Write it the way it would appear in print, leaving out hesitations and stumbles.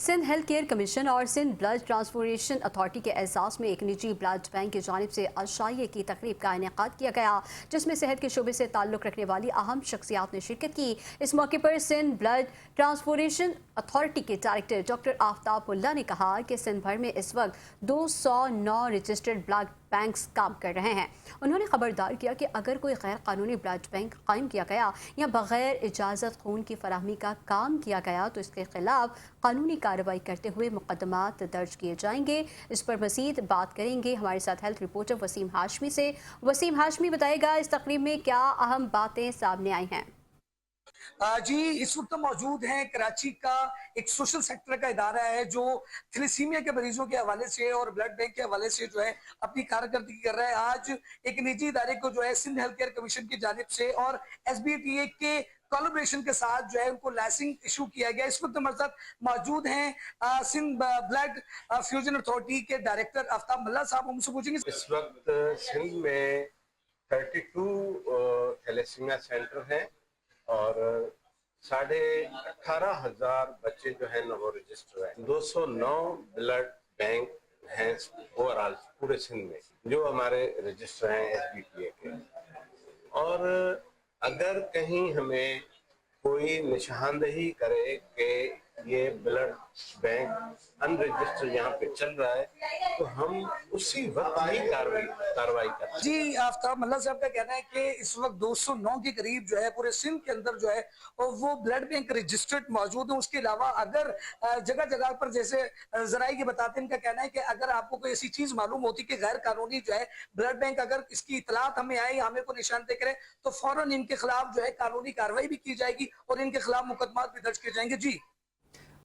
Sindh health care commission और Sindh blood transfusion authority के एजाज में एक निजी ब्लड बैंक की जानिब से अशाइये की तकरीब का इनेकाद किया गया, जिसमें सेहत के शोबे से ताल्लुक रखने वाली अहम शख्सियात ने शिरकत की। इस मौके पर सिंध ब्लड ट्रांसफ्यूशन अथॉरिटी के डायरेक्टर डॉक्टर आफ्ताबुल्ला ने कहा कि सिंध भर में इस वक्त 209 रजिस्टर्ड ब्लड बैंक्स काम कर रहे हैं। उन्होंने खबरदार किया कि अगर कोई गैर कानूनी ब्लड बैंक कायम किया गया या बगैर इजाज़त खून की फराहमी का काम किया गया तो इसके खिलाफ कानूनी कार्रवाई करते हुए मुकदमात दर्ज किए जाएंगे। इस पर मजीद बात करेंगे हमारे साथ हेल्थ रिपोर्टर वसीम हाशमी से। वसीम हाशमी, बताएगा इस तकरीब में क्या अहम बातें सामने आई हैं? जी, इस वक्त मौजूद हैं कराची का एक सोशल सेक्टर का इदारा है जो थैलेसीमिया के मरीजों के हवाले से और ब्लड बैंक के हवाले से जो है अपनी कारकर्दगी कर रहा है। आज एक निजी इदारे को जो है सिंध हेल्थ केयर कमीशन की जानिब से और SBTA के कोलैबोरेशन के साथ जो है उनको लाइसेंस इशू किया गया। इस वक्त हमारे साथ मौजूद हैं सिंध ब्लड फ्यूजन अथॉरिटी के डायरेक्टर आफ्ताब मल्ला साहब। हमसे पूछेंगे इस वक्त सिंध में 32 थैलेसीमिया सेंटर हैं और 18,500 बच्चे जो है वो रजिस्टर हैं। 209 ब्लड बैंक हैं ओवरऑल पूरे सिंध में जो हमारे रजिस्टर हैं SBTA के। और अगर कहीं हमें कोई निशानदेही करे कि ये ब्लड बैंक अनरजिस्टर्ड यहाँ पे चल रहा है तो हम उसी वक्त ही कार्रवाई करते हैं। जी, आफ्ताब मल्ला साहब का कहना है कि इस वक्त 209 के करीब जो है पूरे सिंध के अंदर जो है और वो ब्लड बैंक रजिस्टर्ड मौजूद है। उसके अलावा अगर जगह जगह पर जैसे जराई के बताते हैं, इनका कहना है कि अगर आपको कोई ऐसी चीज मालूम होती कि गैर कानूनी जो है ब्लड बैंक अगर इसकी इतलात हमें आए, हमें को निशानदेही करे तो फौरन इनके खिलाफ जो है कानूनी कार्रवाई भी की जाएगी और इनके खिलाफ मुकदमा भी दर्ज किए जाएंगे। जी।